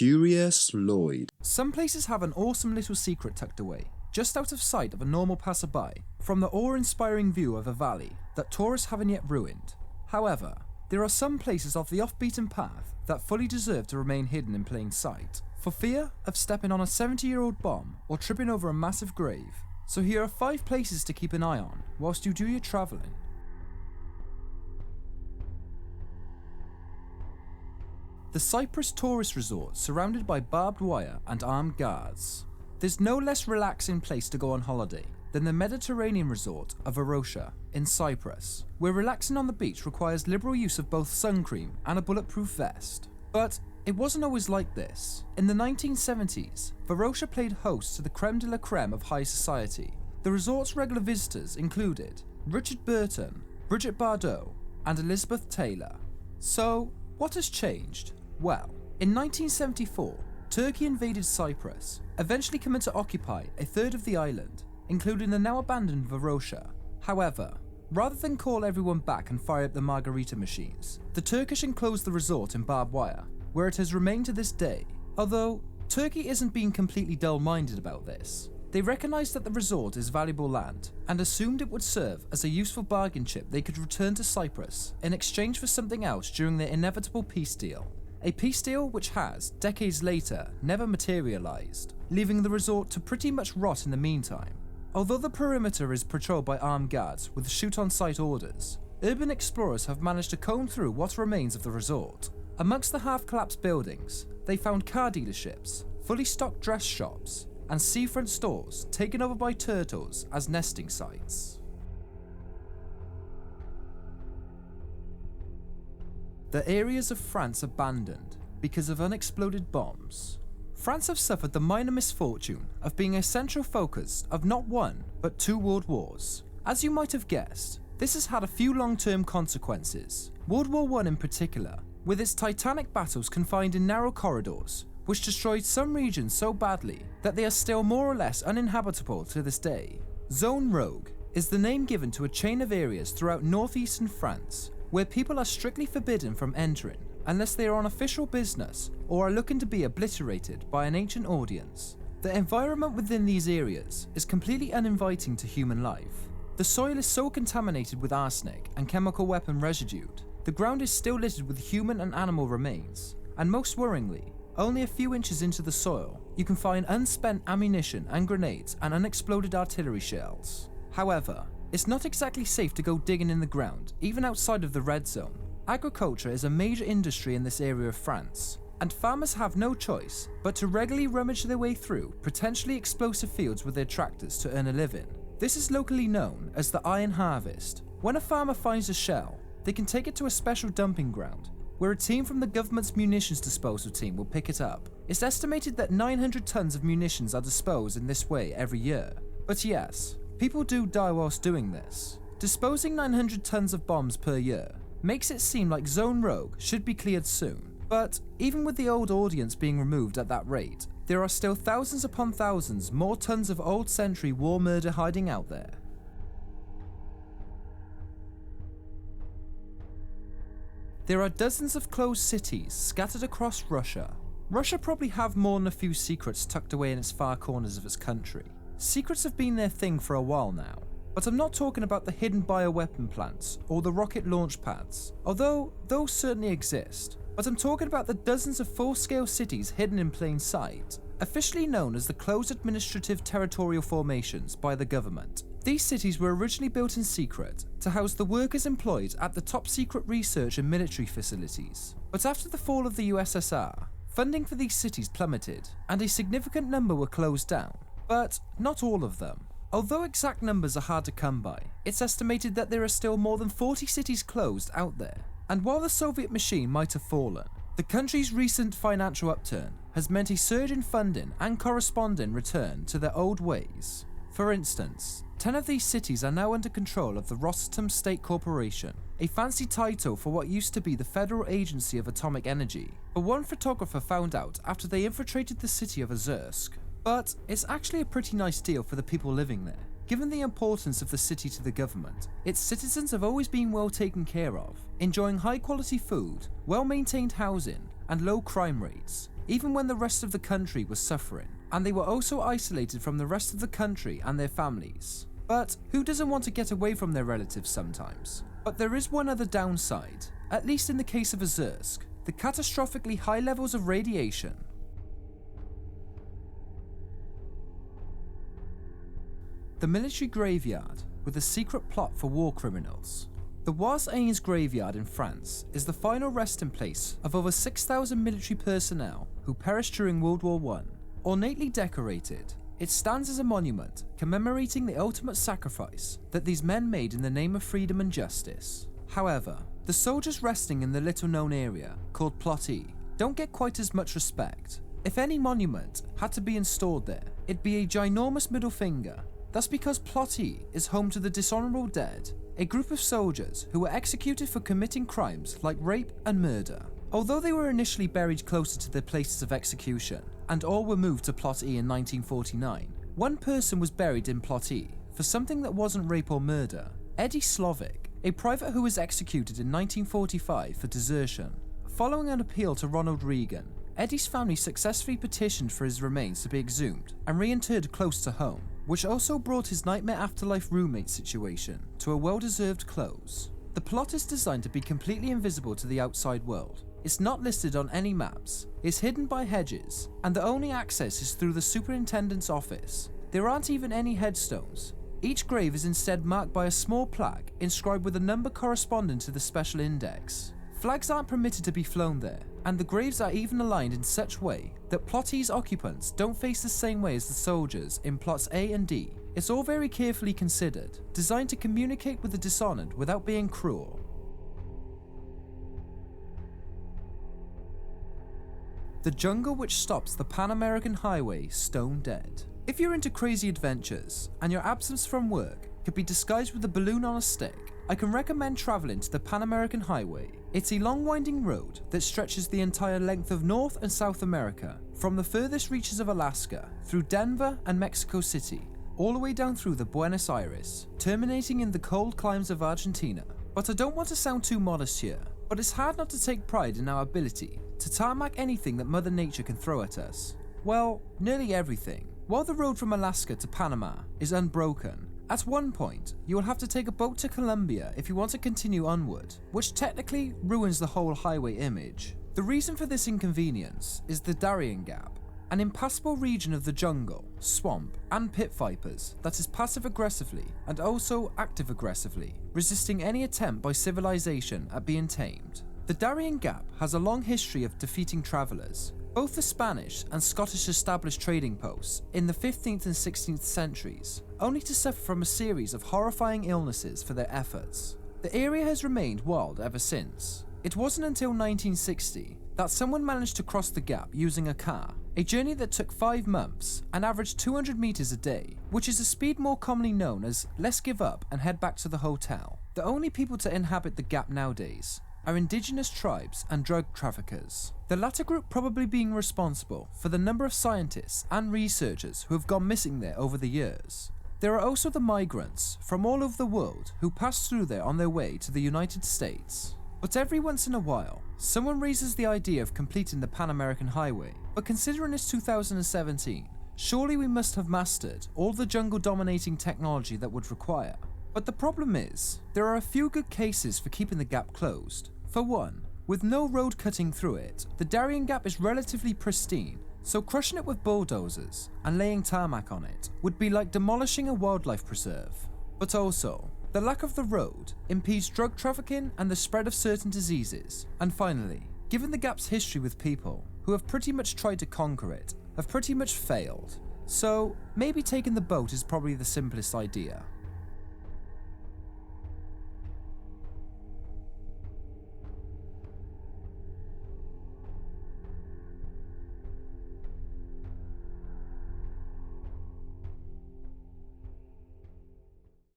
Curious Lloyd. Some places have an awesome little secret tucked away, just out of sight of a normal passerby, from the awe-inspiring view of a valley that tourists haven't yet ruined. However, there are some places off the off-beaten path that fully deserve to remain hidden in plain sight, for fear of stepping on a 70-year-old bomb or tripping over a massive grave. So here are 5 places to keep an eye on whilst you do your travelling. The Cyprus tourist resort surrounded by barbed wire and armed guards. There's no less relaxing place to go on holiday than the Mediterranean resort of Varosha in Cyprus, where relaxing on the beach requires liberal use of both sun cream and a bulletproof vest. But it wasn't always like this. In the 1970s, Varosha played host to the creme de la creme of high society. The resort's regular visitors included Richard Burton, Brigitte Bardot, and Elizabeth Taylor. So, what has changed? Well, in 1974, Turkey invaded Cyprus, eventually coming to occupy a third of the island, including the now abandoned Varosha. However, rather than call everyone back and fire up the margarita machines, the Turkish enclosed the resort in barbed wire, where it has remained to this day. Although, Turkey isn't being completely dull-minded about this. They recognised that the resort is valuable land and assumed it would serve as a useful bargain chip they could return to Cyprus in exchange for something else during their inevitable peace deal. A peace deal which has, decades later, never materialised, leaving the resort to pretty much rot in the meantime. Although the perimeter is patrolled by armed guards with shoot-on-sight orders, urban explorers have managed to comb through what remains of the resort. Amongst the half-collapsed buildings, they found car dealerships, fully stocked dress shops, and seafront stores taken over by turtles as nesting sites. The areas of France abandoned because of unexploded bombs. France have suffered the minor misfortune of being a central focus of not one, but 2 world wars. As you might have guessed, this has had a few long-term consequences. World War I in particular, with its titanic battles confined in narrow corridors, which destroyed some regions so badly that they are still more or less uninhabitable to this day. Zone Rouge is the name given to a chain of areas throughout northeastern France where people are strictly forbidden from entering unless they are on official business or are looking to be obliterated by an ancient audience. The environment within these areas is completely uninviting to human life. The soil is so contaminated with arsenic and chemical weapon residue, the ground is still littered with human and animal remains, and most worryingly, only a few inches into the soil, you can find unspent ammunition and grenades and unexploded artillery shells. However, it's not exactly safe to go digging in the ground, even outside of the red zone. Agriculture is a major industry in this area of France, and farmers have no choice but to regularly rummage their way through potentially explosive fields with their tractors to earn a living. This is locally known as the iron harvest. When a farmer finds a shell, they can take it to a special dumping ground, where a team from the government's munitions disposal team will pick it up. It's estimated that 900 tons of munitions are disposed in this way every year. But yes, people do die whilst doing this. Disposing 900 tons of bombs per year makes it seem like Zone Rouge should be cleared soon. But even with the old audience being removed at that rate, there are still thousands upon thousands more tons of old century war murder hiding out there. There are dozens of closed cities scattered across Russia. Russia probably have more than a few secrets tucked away in its far corners of its country. Secrets have been their thing for a while now, but I'm not talking about the hidden bioweapon plants or the rocket launch pads, although those certainly exist. But I'm talking about the dozens of full-scale cities hidden in plain sight, officially known as the Closed Administrative Territorial Formations by the government. These cities were originally built in secret to house the workers employed at the top-secret research and military facilities. But after the fall of the USSR, funding for these cities plummeted, and a significant number were closed down. But not all of them. Although exact numbers are hard to come by, it's estimated that there are still more than 40 cities closed out there. And while the Soviet machine might have fallen, the country's recent financial upturn has meant a surge in funding and corresponding return to their old ways. For instance, 10 of these cities are now under control of the Rosatom State Corporation, a fancy title for what used to be the Federal Agency of Atomic Energy. But one photographer found out after they infiltrated the city of Azursk. But it's actually a pretty nice deal for the people living there. Given the importance of the city to the government, its citizens have always been well taken care of, enjoying high quality food, well maintained housing, and low crime rates. even when the rest of the country was suffering, and they were also isolated from the rest of the country and their families. But who doesn't want to get away from their relatives sometimes? But there is one other downside, at least in the case of Azursk, the catastrophically high levels of radiation. The military graveyard with a secret plot for war criminals. The Oise graveyard in France is the final resting place of over 6,000 military personnel who perished during World War I. Ornately decorated, it stands as a monument commemorating the ultimate sacrifice that these men made in the name of freedom and justice. However, the soldiers resting in the little-known area, called Plot E, don't get quite as much respect. If any monument had to be installed there, it'd be a ginormous middle finger. That's because Plot E is home to the dishonorable dead, a group of soldiers who were executed for committing crimes like rape and murder. Although they were initially buried closer to their places of execution, and all were moved to Plot E in 1949, one person was buried in Plot E for something that wasn't rape or murder: Eddie Slovic, a private who was executed in 1945 for desertion. Following an appeal to Ronald Reagan, Eddie's family successfully petitioned for his remains to be exhumed and reinterred close to home, which also brought his nightmare afterlife roommate situation to a well-deserved close. The plot is designed to be completely invisible to the outside world. It's not listed on any maps, it's hidden by hedges, and the only access is through the superintendent's office. There aren't even any headstones. Each grave is instead marked by a small plaque inscribed with a number corresponding to the special index. Flags aren't permitted to be flown there, and the graves are even aligned in such way that Plot E's occupants don't face the same way as the soldiers in Plots A and D. It's all very carefully considered, designed to communicate with the dishonored without being cruel. The jungle which stops the Pan American Highway stone dead. If you're into crazy adventures, and your absence from work could be disguised with a balloon on a stick, I can recommend travelling to the Pan American Highway. It's a long winding road that stretches the entire length of North and South America, from the furthest reaches of Alaska, through Denver and Mexico City, all the way down through the Buenos Aires, terminating in the cold climes of Argentina. But I don't want to sound too modest here, but it's hard not to take pride in our ability to tarmac anything that Mother Nature can throw at us. Well, nearly everything. While the road from Alaska to Panama is unbroken, at one point you will have to take a boat to Colombia if you want to continue onward, which technically ruins the whole highway image. The reason for this inconvenience is the Darien Gap, an impassable region of the jungle, swamp, and pit vipers that is passive-aggressively and also active-aggressively, resisting any attempt by civilization at being tamed. The Darien Gap has a long history of defeating travellers. Both the Spanish and Scottish established trading posts in the 15th and 16th centuries, only to suffer from a series of horrifying illnesses for their efforts. The area has remained wild ever since. It wasn't until 1960 that someone managed to cross the gap using a car, a journey that took 5 months and averaged 200 meters a day, which is a speed more commonly known as let's give up and head back to the hotel. The only people to inhabit the gap nowadays are indigenous tribes and drug traffickers, the latter group probably being responsible for the number of scientists and researchers who have gone missing there over the years. There are also the migrants from all over the world who pass through there on their way to the United States. But every once in a while, someone raises the idea of completing the Pan American Highway, but considering it's 2017, surely we must have mastered all the jungle-dominating technology that would require. But the problem is, there are a few good cases for keeping the gap closed. For one, with no road cutting through it, the Darien Gap is relatively pristine, so crushing it with bulldozers and laying tarmac on it would be like demolishing a wildlife preserve. But also, the lack of the road impedes drug trafficking and the spread of certain diseases. And finally, given the gap's history with people who have pretty much tried to conquer it, have pretty much failed. So maybe taking the boat is probably the simplest idea.